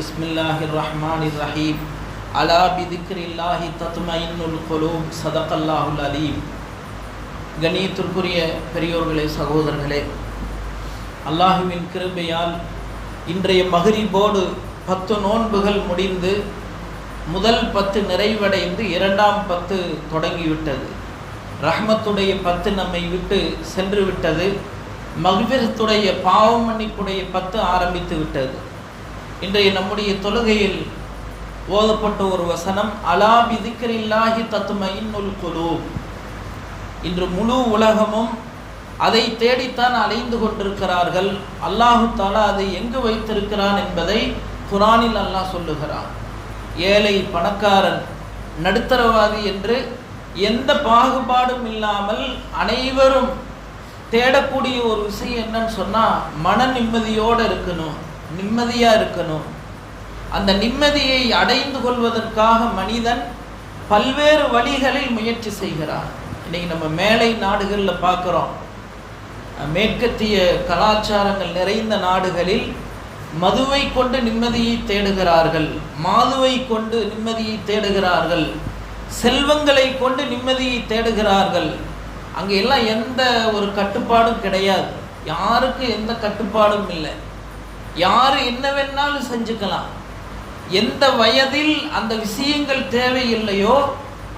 பிஸ்மில்லாஹிர் ரஹ்மானிர் ரஹீம். அலா பிதிக்ரில்லாஹி தத்மைனுல் குலூப். ஸதகல்லாஹுல் அலீம். கண்ணியத்திற்குரிய பெரியோர்களே, சகோதரர்களே, அல்லாஹுவின் கிருபையால் இன்றைய மக்ரிபோடு 10 நோன்புகள் முடிந்து முதல் 10 நிறைவடைந்து இரண்டாம் 10 தொடங்கிவிட்டது. ரஹ்மத்துடைய 10 நம்மை விட்டு சென்று விட்டது. மக்ஃபிரத்துடைய பாவ மன்னிப்புடைய 10 ஆரம்பித்து விட்டது. இன்றைய நம்முடைய தொழுகையில் ஓதப்பட்ட ஒரு வசனம், அலா பிதிக்ரில்லாஹி தத்மைனுல் குலூப். இன்று முழு உலகமும் அதை தேடித்தான் அலைந்து கொண்டிருக்கிறார்கள். அல்லாஹு தாலா அதை எங்கு வைத்திருக்கிறான் என்பதை குர்ஆனில் அல்லாஹ் சொல்லுகிறான். ஏழை, பணக்காரன், நடுத்தரவாதி என்று எந்த பாகுபாடும் இல்லாமல் அனைவரும் தேடக்கூடிய ஒரு விஷயம் என்னன்னு சொன்னால், மன நிம்மதியோடு இருக்கணும், நிம்மதியாக இருக்கணும். அந்த நிம்மதியை அடைந்து கொள்வதற்காக மனிதன் பல்வேறு வழிகளில் முயற்சி செய்கிறான். இன்றைக்கி நம்ம மேலை நாடுகளில் பார்க்குறோம், மேற்கத்திய கலாச்சாரங்கள் நிறைந்த நாடுகளில் மதுவை கொண்டு நிம்மதியை தேடுகிறார்கள், மாதுவை கொண்டு நிம்மதியை தேடுகிறார்கள், செல்வங்களை கொண்டு நிம்மதியை தேடுகிறார்கள். அங்கே எல்லாம் எந்த ஒரு கட்டுப்பாடும் கிடையாது. யாருக்கு எந்த கட்டுப்பாடும் இல்லை. யார் என்ன வேணாலும் செஞ்சுக்கலாம். எந்த வயதில் அந்த விஷயங்கள் தேவையில்லையோ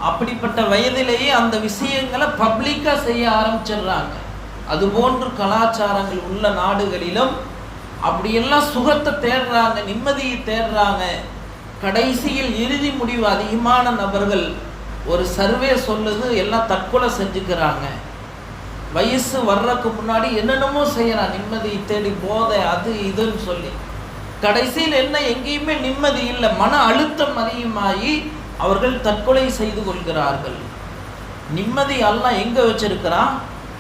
அப்படிப்பட்ட வயதிலேயே அந்த விஷயங்களை பப்ளிக்காக செய்ய ஆரம்பிச்சிடுறாங்க. அதுபோன்று கலாச்சாரங்கள் உள்ள நாடுகளிலும் அப்படியெல்லாம் சுகத்தை தேடுறாங்க, நிம்மதியை தேடுறாங்க. கடைசியில் இறுதி முடிவு அதிகமான நபர்கள், ஒரு சர்வே சொல்லுது, எல்லாம் தற்கொலை செஞ்சுக்கிறாங்க. வயசு வர்றதுக்கு முன்னாடி என்னென்னமோ செய்யறான், நிம்மதியை தேடி, போதை, அது இதுன்னு சொல்லி. கடைசியில் என்ன, எங்கேயுமே நிம்மதி இல்லை. மன அழுத்தம் அதிகமாகி அவர்கள் தற்கொலை செய்து கொள்கிறார்கள். நிம்மதி அல்லாஹ் எங்கே வச்சிருக்கிறான்?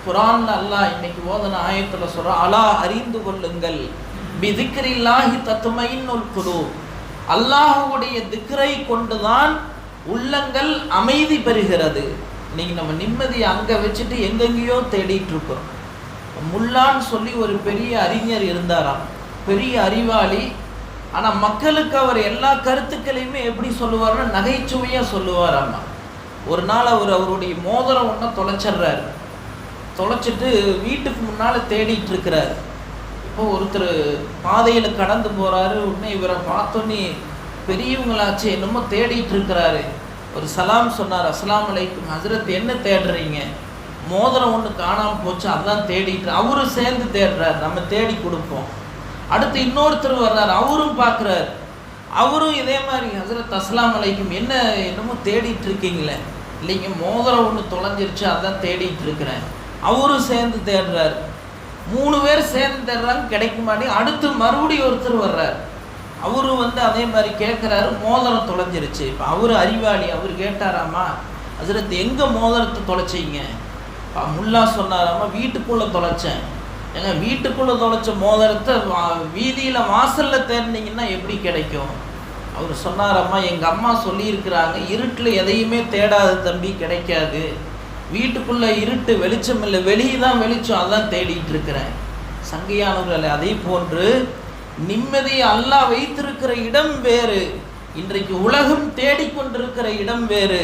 குர்ஆன்ல அல்லாஹ் இன்னைக்கு ஓதன ஆயத்தில் சொல்கிறான், அலா அறிந்து கொள்ளுங்கள், பிதிக்ரில்லாஹி தத்மைனுல் குலூப். அல்லாஹ்வுடைய திக்ரை கொண்டுதான் உள்ளங்கள் அமைதி பெறுகிறது. இன்னைக்கு நம்ம நிம்மதியை அங்கே வச்சுட்டு எங்கெங்கேயோ தேடிட்டு இருக்கிறோம். முல்லான்னு சொல்லி ஒரு பெரிய அறிஞர் இருந்தாராம், பெரிய அறிவாளி. ஆனால் மக்களுக்கு அவர் எல்லா கருத்துக்களையுமே எப்படி சொல்லுவார்னா நகைச்சுவையாக சொல்லுவாராம்மா. ஒரு நாள் அவருடைய மோதிரம் ஒன்றை தொலைச்சிட்றாரு. தொலைச்சிட்டு வீட்டுக்கு முன்னால் தேடிட்டு இருக்கிறார். இப்போ ஒருத்தர் பாதையில் கடந்து போகிறாரு. உடனே இவரை பார்த்தோன்னே, பெரியவங்களாச்சு என்னமோ தேடிட்டு இருக்கிறாரு. ஒரு சலாம் சொன்னார், அஸ்ஸலாமு அலைக்கும் ஹஸ்ரத், என்ன தேடுறீங்க? மோதிரம் ஒன்று காணாமல் போச்சு, அதான் தேடிட்டு. அவரும் சேர்ந்து தேடுறார், நம்ம தேடி கொடுப்போம். அடுத்து இன்னொருத்தர் வர்றார், அவரும் பார்க்குறாரு. அவரும் இதே மாதிரி, ஹஸ்ரத் அஸ்ஸலாமு அலைக்கும், என்னமோ தேடிட்டு இருக்கீங்களே? இல்லைங்க, மோதிரம் ஒன்று தொலைஞ்சிருச்சு, அதான் தேடிட்டு இருக்கிறேன். அவரும் சேர்ந்து தேடுறார். 3 பேர் சேர்ந்து தேடுறாங்க, கிடைக்க மாட்டேங்க. அடுத்து மறுபடியும் ஒருத்தர் வர்றார். அவரு அதே மாதிரி கேட்குறாரு, மோதிரம் தொலைஞ்சிருச்சு. இப்போ அவர் அறிவாளி, அவர் கேட்டாராம்மா, ஹஸ்ரத் எங்கே மோதிரத்தை தொலைச்சிங்க? முல்லா சொன்னாராம்மா, வீட்டுக்குள்ளே தொலைச்சேன். ஏங்க, வீட்டுக்குள்ளே தொலைச்ச மோதிரத்தை வீதியில் வாசலில் தேடினீங்கன்னா எப்படி கிடைக்கும்? அவர் சொன்னாராம்மா, எங்கள் அம்மா சொல்லியிருக்கிறாங்க, இருட்டில் எதையுமே தேடாத தம்பி, கிடைக்காது. வீட்டுக்குள்ளே இருட்டு, வெளிச்சம் இல்லை, வெளியே தான் வெளிச்சம், அதான் தேடிட்டு இருக்கிறேன். சங்கையானவர்கள், அதே போன்று நிம்மதியை அல்லாஹ் வைத்திருக்கிற இடம் வேறு, இன்றைக்கு உலகம் தேடிக்கொண்டிருக்கிற இடம் வேறு.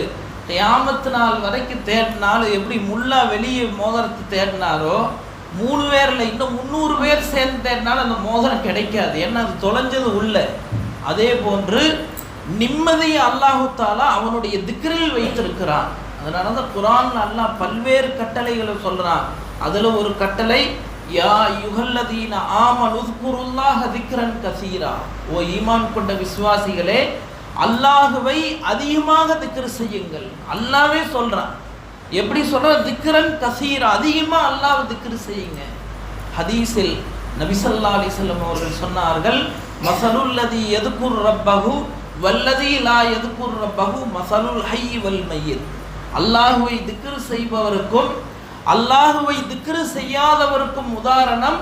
கியாமத் நாள் வரைக்கும் தேடினாலும் எப்படி முல்லா வெளியே மோதிரத்தை தேடினாரோ, 3 பேரில் இன்னும் 300 பேர் சேர்ந்து தேடினாலும் அந்த மோதிரம் கிடைக்காது. ஏன்னா அது தொலைஞ்சது உள்ள. அதே போன்று நிம்மதியை அல்லாஹு தாலா அவனுடைய திக்ரில் வைத்திருக்கிறான். அதனால தான் குர்ஆன்ல அல்லாஹ் பல்வேறு கட்டளைகளை சொல்கிறான். அதில் ஒரு கட்டளை, யா யுஹல்லதீன ஆமனு உஸ்குருல்லாஹ திக்ரன் கஸீரா. ஓ ஈமான் கொண்ட விசுவாசிகளே, அல்லாஹுவை அதிகமாக திக்ர் செய்யுங்கள். அல்லாஹ்வே சொல்கிறான். எப்படி சொல்கிற? திக்ரன் கஸீரா, அதிகமாக அல்லாஹ்வை திக்ர் செய்யுங்க. ஹதீஸில் நபி ஸல்லல்லாஹு அலைஹி வஸல்லம் அவர்கள் சொன்னார்கள், மஸலுல்லதி யதுகுர் ரப்பஹு வல்லதி லா யதுகுர் ரப்பஹு மஸலுல் ஹய்ய் வல் மய்யித். அல்லாஹுவை திக்ர் செய்பவருக்கும் அல்லாஹுவை திக்ரு செய்யாதவருக்கும் உதாரணம்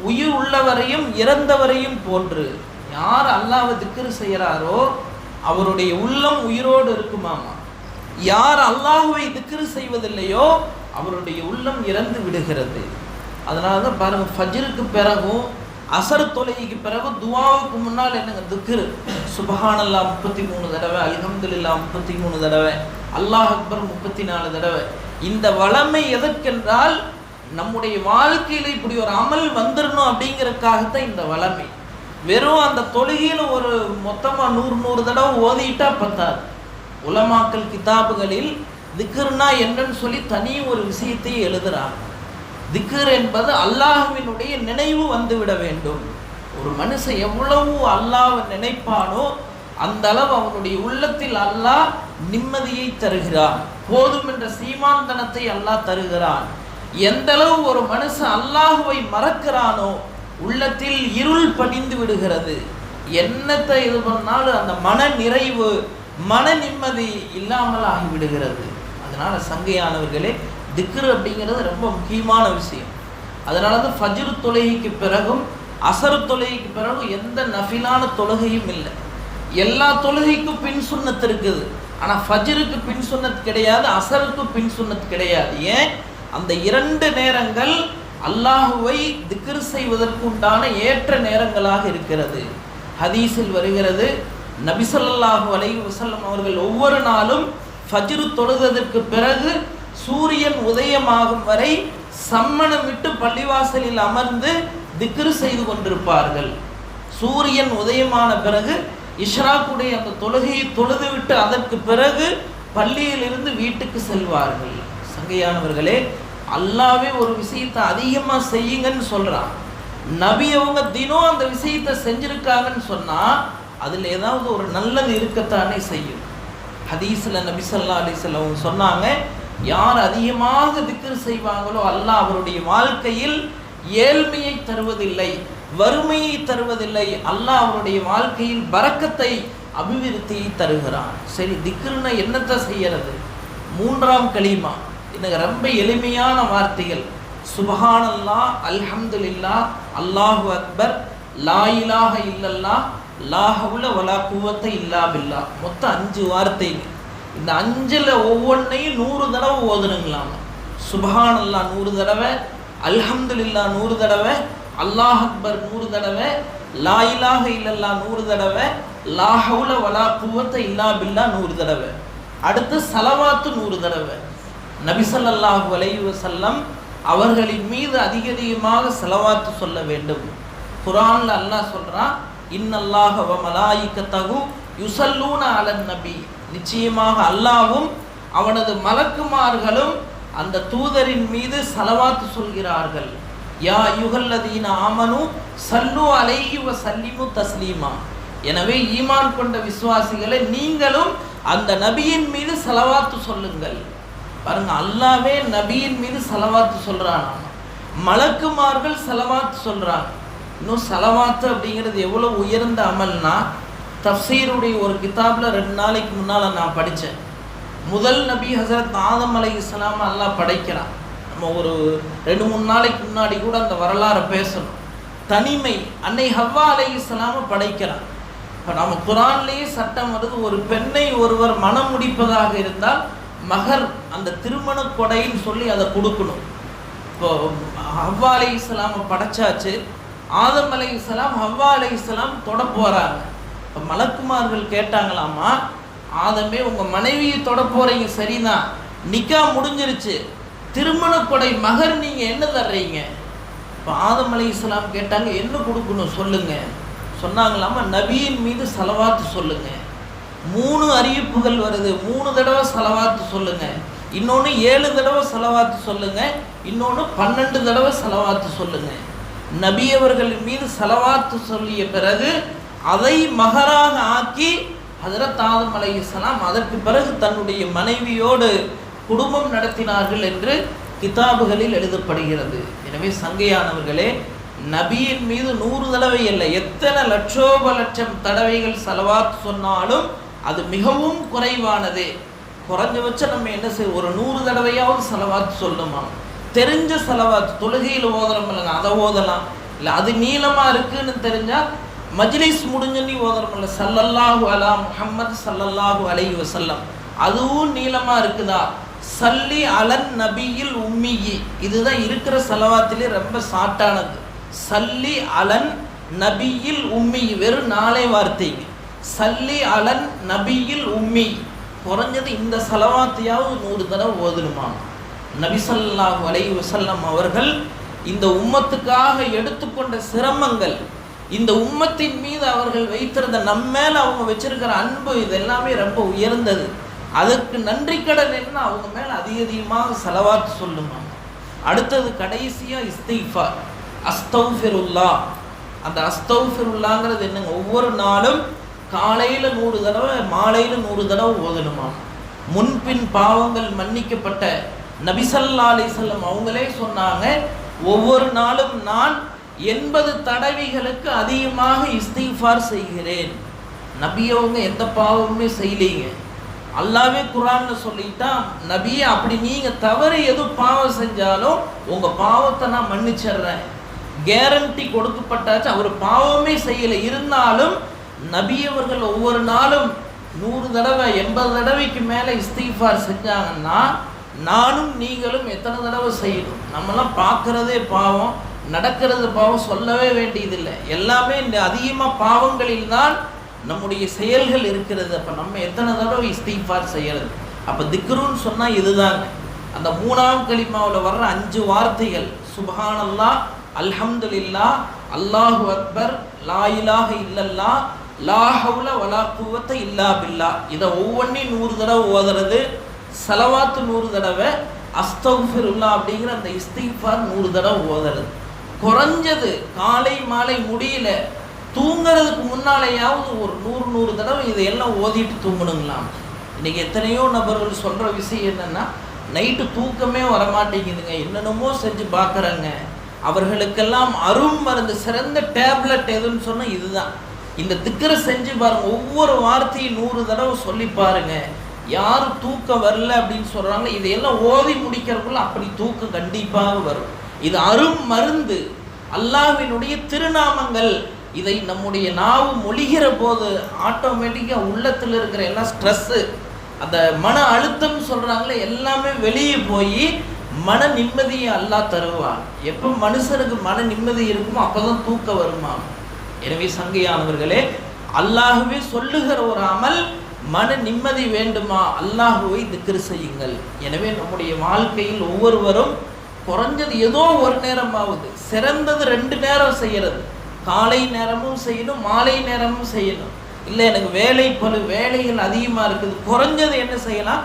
உயிர் உள்ளவரையும் இறந்தவரையும் போன்று. யார் அல்லாஹ்வை திக்ரு செய்கிறாரோ அவருடைய உள்ளம் உயிரோடு இருக்குமாமா. யார் அல்லாஹுவை திக்ரு செய்வதில்லையோ அவருடைய உள்ளம் இறந்து விடுகிறது. அதனால தான் பாருங்கள், ஃபஜ்ருக்கு பிறகும் அசர் தொழுகைக்கு பிறகு துஆவுக்கு முன்னால் என்னங்க திக்ர், சுப்ஹானல்லாஹ் 33 தடவை, அல்ஹம்துலில்லாஹ் 33 தடவை, அல்லாஹ் அக்பர் 34 தடவை. இந்த வளமை எதற்கென்றால் நம்முடைய வாழ்க்கையில் இப்படி ஒரு அமல் வந்துடணும் அப்படிங்கிறதுக்காகத்தான் இந்த வளமை. வெறும் அந்த தொழுகையில் ஒரு மொத்தமாக 100 தடவை ஓதிட்டா பத்தாது. உலமாக்கல் கிதாபுகளில் திக்ர்னா என்னன்னு சொல்லி தனி ஒரு விஷயத்தை எழுதுறாங்க. திக்ர் என்பது அல்லாஹ்வினுடைய நினைவு வந்துவிட வேண்டும். ஒரு மனுஷன் எவ்வளவு அல்லாஹ்வை நினைப்பானோ அந்த அளவு அவனுடைய உள்ளத்தில் அல்லாஹ் நிம்மதியை தருகிறான், போதும் என்ற சீமாந்தனத்தை அல்லாஹ் தருகிறான். எந்த அளவு ஒரு மனுஷன் அல்லாஹ்வை மறக்கிறானோ உள்ளத்தில் இருள் படிந்து விடுகிறது. என்னத்தை இது பண்ணாலும் அந்த மன நிறைவு, மன நிம்மதி இல்லாமல் ஆகிவிடுகிறது. அதனால சங்கையானவர்களே, திக்ர் அப்படிங்கிறது ரொம்ப முக்கியமான விஷயம். அதனால தான் ஃபஜ்ர் தொழுகைக்கு பிறகும் அசர் தொழுகைக்கு பிறகும் எந்த நஃபிலான தொழுகையும் இல்லை. எல்லா தொழுகைக்கும் பின் சுன்னத் இருக்குது, ஆனால் ஃபஜ்ருக்கு பின் சுன்னத் கிடையாது, அசருக்கு பின் சுன்னத் கிடையாது. ஏன்? அந்த 2 நேரங்கள் அல்லாஹுவை திக்ர் செய்வதற்கு உண்டான ஏற்ற நேரங்களாக இருக்கிறது. ஹதீஸில் வருகிறது, நபி ஸல்லல்லாஹு அலைஹி வஸல்லம் அவர்கள் ஒவ்வொரு நாளும் ஃபஜ்ர் தொழுததற்கு பிறகு சூரியன் உதயமாகும் வரை சம்மணமிட்டு பள்ளிவாசலில் அமர்ந்து திக்ர் செய்து கொண்டிருப்பார்கள். சூரியன் உதயமான பிறகு இஷ்ராக்குடைய அந்த தொழுகையை தொழுதுவிட்டு அதற்கு பிறகு பள்ளியிலிருந்து வீட்டுக்கு செல்வார்கள். சங்கையானவர்களே, அல்லாவே ஒரு விஷயத்தை அதிகமாக செய்யுங்கன்னு சொல்கிறான். நபி அவங்க தினம் அந்த விஷயத்தை செஞ்சுருக்காங்கன்னு சொன்னால் அதில் ஏதாவது ஒரு நல்லது இருக்கத்தானே செய்யும். ஹதீஸில் நபி ஸல்லல்லாஹு அலைஹி வஸல்லம் சொன்னாங்க, யார் அதிகமாக திக்ர் செய்வாங்களோ அல்லாஹ் அவருடைய வாழ்க்கையில் ஏழ்மையை தருவதில்லை, வறுமையை தருவதில்லை, அல்லாஹ் அவருடைய வாழ்க்கையில் பரக்கத்தை, அபிவிருத்தியை தருகிறான். சரி, திக்ருன்னா என்னத்தை செய்யறது? 3ஆம் கலீமா, எனக்கு ரொம்ப எளிமையான வார்த்தைகள். சுப்ஹானல்லாஹ், அல்ஹம்துலில்லாஹ், அல்லாஹு அக்பர், லா இலாஹ இல்லல்லாஹ், லா ஹவ்ல வலா குவத்த இல்லா பில்லா. மொத்தம் 5 வார்த்தைங்க. இந்த 5ல் ஒவ்வொன்றையும் 100 தடவை ஓதணுங்களாம். சுப்ஹானல்லாஹ் 100 தடவை, அல்ஹம்துலில்லாஹ் 100 தடவை, அல்லாஹ் அக்பர் 100 தடவை, லா இலாஹ இல்லல்லாஹ் 100 தடவை, லா ஹவ்ல வலா குவத்த இல்லா பில்லா 100 தடவை. அடுத்து ஸலவாத்து 100 தடவை. நபி ஸல்லல்லாஹு அலைஹி வஸல்லம் அவர்களின் மீது அதிகமாக ஸலவாத்து சொல்ல வேண்டும். குர்ஆன்ல அல்லாஹ் சொல்றான், இன்னல்லாஹ வ மலாயிகத்தஹு யுஸல்லூன அலன் நபி, நிச்சயமாக அல்லாஹ்வும் அவனது மலக்குமார்களும் அந்த தூதரின் மீது ஸலவாத்து சொல்கிறார்கள். யா அய்யுஹல்லதீன ஆமனு ஸல்லு அலைஹி வ ஸல்லிமு தஸ்லீமா. எனவே ஈமான் கொண்ட விசுவாசிகளை நீங்களும் அந்த நபியின் மீது ஸலவாத்து சொல்லுங்கள். பாருங்க, அல்லாவே நபியின் மீது ஸலவாத்து சொல்றான், மலக்குமார்கள் ஸலவாத்து சொல்றாங்க. இன்னும் ஸலவாத்து அப்படிங்கிறது எவ்வளோ உயர்ந்த அமல்னா, தஃப்சீருடைய ஒரு கிதாபில் 2 நாளைக்கு முன்னால் நான் படித்தேன். முதல் நபி ஹஸரத் ஆதம் அலைஹிஸ்ஸலாம் அல்லாஹ் படைக்கிறான். நம்ம ஒரு 2-3 நாளைக்கு முன்னாடி கூட அந்த வரலாறை பேசணும். தனிமை அன்னை ஹவ்வா அலைஹிஸ்ஸலாமை படைக்கிறான். இப்போ நம்ம குர்ஆன்லேயே சட்டம் வருது, ஒரு பெண்ணை ஒருவர் மனம் முடிப்பதாக இருந்தால் மகர், அந்த திருமண கொடைன்னு சொல்லி அதை கொடுக்கணும். இப்போ ஹவ்வா அலைஹிஸ்ஸலாமை படைச்சாச்சு, ஆதம் அலைஹிஸ்ஸலாம் ஹவ்வா அலைஹிஸ்ஸலாம் தொட போகிறாங்க. இப்போ மலக்குமார்கள் கேட்டாங்களாமா, ஆதமே உங்கள் மனைவியை தொட போகிறீங்க சரிதான், நிக்கா முடிஞ்சிருச்சு, திருமண கொடை மகர் நீங்கள் என்ன தர்றீங்க? இப்போ ஆதம் அலைஹிஸ்ஸலாம் கேட்டாங்க, என்ன கொடுக்கணும் சொல்லுங்க. சொன்னாங்களாமா, நபியின் மீது ஸலவாத்து சொல்லுங்க. 3 அறிவிப்புகள் வருது, 3 தடவை ஸலவாத்து சொல்லுங்க, இன்னொன்று 7 தடவை ஸலவாத்து சொல்லுங்க, இன்னொன்று 12 தடவை ஸலவாத்து சொல்லுங்க. நபியவர்களின் மீது ஸலவாத்து சொல்லிய பிறகு அதை மகராக ஆக்கி ஹஜ்ரத் ஆதம் அலைஹிஸ்ஸலாம் அதற்கு பிறகு தன்னுடைய மனைவியோடு குடும்பம் நடத்தினார்கள் என்று கிதாபுகளில் எழுதப்படுகிறது. எனவே சங்கையானவர்களே, நபியின் மீது 100 தடவை இல்லை, எத்தனை லட்சோப லட்சம் தடவைகள் ஸலவாத் சொன்னாலும் அது மிகவும் குறைவானது. குறைஞ்சபட்சம் நம்ம என்ன செய்ய, ஒரு 100 தடவையாவது ஸலவாத் சொல்லணுமா? தெரிஞ்ச ஸலவாத் தொழுகையில் ஓதுறோம் இல்லைங்க, அதை ஓதலாம். இல்லை அது நீளமாக இருக்குன்னு தெரிஞ்சால் மஜ்லிஸ் முடிஞ்சு ஓதுறோம் இல்லை, ஸல்லல்லாஹு அலா முஹம்மது ஸல்லல்லாஹு அலைஹி வஸல்லம், அதுவும் நீளமாக இருக்குதா? சல்லி அலன் நபியில் உம்மியி, இதுதான் இருக்கிற ஸலவாத்திலே ரொம்ப ஷார்ட்டானது. சல்லி அலன் நபியில் உம்மி, வெறும் 4 வார்த்தைங்க. சல்லி அலன் நபியில் உம்மி, குறைஞ்சது இந்த சலவாத்தையாவது 100 தடவை ஓதணுமா. நபி ஸல்லல்லாஹு அலைஹி வஸல்லம் அவர்கள் இந்த உம்மத்துக்காக எடுத்துக்கொண்ட சிரமங்கள், இந்த உம்மத்தின் மீது அவர்கள் வைத்திருந்த நம்மேல அவங்க வச்சிருக்கிற அன்பு, இது எல்லாமே ரொம்ப உயர்ந்தது. அதற்கு நன்றி கடன் என்ன, அவங்க மேல அதிகமாக சலவாத்து சொல்லுமா. அடுத்தது கடைசியா இஸ்திக்ஃபார், அஸ்தக்ஃபிருல்லாஹ். அந்த அஸ்தக்ஃபிருல்லாஹ்ங்கிறது என்னங்க, ஒவ்வொரு நாளும் காலையில் 100 தடவை மாலையில் 100 தடவை ஓதணுமா. முன்பின் பாவங்கள் மன்னிக்கப்பட்ட நபி ஸல்லல்லாஹு அலைஹி வஸல்லம் அவங்களே சொன்னாங்க, ஒவ்வொரு நாளும் நான் 80 தடவைகளுக்கு அதிகமாக இஸ்திக்ஃபார் செய்கிறேன். நபி அவங்க எந்த பாவமுமே செய்யலீங்க. அல்லாஹ்வே குர்ஆன்ல சொல்லிட்டான், நபியே அப்படி நீங்க தவறு எது பாவம் செஞ்சாலும் உங்க பாவத்தை நான் மன்னிச்சிடுறேன். கேரண்டி கொடுக்கப்பட்டாச்சு. அவர் பாவமே செய்யல, இருந்தாலும் நபி அவர்கள் ஒவ்வொரு நாளும் 100 தடவை 80 தடவைக்கு மேலே இஸ்திக்ஃபார் செஞ்சாங்கன்னா நானும் நீங்களும் எத்தனை தடவை செய்யணும். நம்மளாம் பார்க்குறதே பாவம், நடக்கிறது பாவம், சொல்லவே வேண்டியதில்லை. எல்லாமே இந்த அதிகமாக பாவங்களில் தான் நம்முடைய செயல்கள் இருக்கிறது. அப்போ நம்ம எத்தனை தடவை இஸ்திக்ஃபார் செய்யறது. அப்போ திக்ருன்னு சொன்னால் இதுதாங்க. அந்த 3ஆம் கலிமாவில் வர்ற 5 வார்த்தைகள், சுப்ஹானல்லாஹ், அல்ஹம்துலில்லாஹ், அல்லாஹு அக்பர், லா இலாஹ இல்லல்லாஹ், லா ஹவ்ல வலா குவத்த இல்லா பில்லா. இதை ஒவ்வொன்றையும் 100 தடவை ஓதுறது. சலவாத்து 100 தடவை, அஸ்தக்ஃபிருல்லாஹ் அப்படிங்கிற அந்த இஸ்திக்ஃபார் 100 தடவை ஓதுறது. குறைஞ்சது காலை மாலை முடியல, தூங்குறதுக்கு முன்னாலேயாவது ஒரு 100 தடவை இதையெல்லாம் ஓதிட்டு தூங்கணுங்களாம். இன்றைக்கி எத்தனையோ நபர்கள் சொல்கிற விஷயம் என்னென்னா, நைட்டு தூக்கமே வரமாட்டேங்குதுங்க, என்னென்னமோ செஞ்சு பார்க்குறாங்க. அவர்களுக்கெல்லாம் அரும் மருந்து, சிறந்த டேப்லெட் எதுன்னு சொன்னால் இதுதான். இந்த திக்ரை செஞ்சு பாருங்கள். ஒவ்வொரு வார்த்தையும் 100 தடவை சொல்லி பாருங்கள். யார் தூக்கம் வரல அப்படின்னு சொல்கிறாங்களோ இதையெல்லாம் ஓதி முடிக்கிறதுக்குள்ள அப்படி தூக்கம் கண்டிப்பாக வரும். இது அரும் மருந்து, அல்லாஹ்வினுடைய திருநாமங்கள். இதை நம்முடைய நாவு மொழிகிற போது ஆட்டோமேட்டிக்காக உள்ளத்தில் இருக்கிற எல்லாம் ஸ்ட்ரெஸ்ஸு, அந்த மன அழுத்தம் சொல்கிறாங்களே எல்லாமே வெளியே போய் மன நிம்மதியை அல்லாஹ் தருவான். எப்போ மனுஷனுக்கு மன நிம்மதி இருக்குமோ அப்போ தான் தூக்கம் வருமா. எனவே சங்கையானவர்களே, அல்லாஹ்வே சொல்லுகிற ஒரு அமல், மன நிம்மதி வேண்டுமா, அல்லாஹ்வை திக்ர் செய்யுங்கள். எனவே நம்முடைய வாழ்க்கையில் ஒவ்வொருவரும் குறைஞ்சது ஏதோ ஒரு நேரமாவது, சிறந்தது 2 நேரம் செய்கிறது. காலை நேரமும் செய்யணும், மாலை நேரமும் செய்யணும். இல்லை எனக்கு வேலைகள் அதிகமாக இருக்குது, குறைஞ்சது என்ன செய்யலாம்,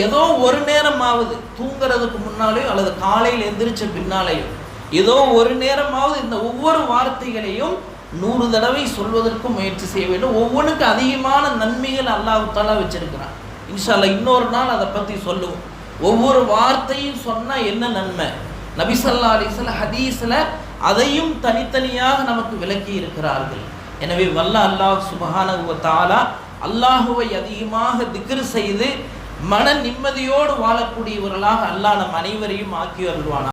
ஏதோ ஒரு நேரமாவது தூங்குறதுக்கு முன்னாலேயோ அல்லது காலையில் எந்திரிச்ச பின்னாலேயோ ஏதோ ஒரு நேரமாவது இந்த ஒவ்வொரு வார்த்தைகளையும் 100 தடவை சொல்வதற்கு முயற்சி செய்ய வேண்டும். ஒவ்வொன்றுக்கு அதிகமான நன்மைகள் அல்லாஹ் தஆலா வச்சிருக்கிறான். இன்ஷா அல்லாஹ் இன்னொரு நாள் அதை பற்றி சொல்லுவோம். ஒவ்வொரு வார்த்தையும் சொன்னால் என்ன நன்மை, நபி ஸல்லல்லாஹு அலைஹி வஸல்லம் ஹதீஸில் அதையும் தனித்தனியாக நமக்கு விளக்கி இருக்கிறார்கள். எனவே வல்ல அல்லாஹ் சுப்ஹானஹு வ தஆலா அல்லாஹுவை அதிகமாக திக்ர் செய்து மன நிம்மதியோடு வாழக்கூடியவர்களாக அல்லாஹ் நம் அனைவரையும் ஆக்கி வருவானா.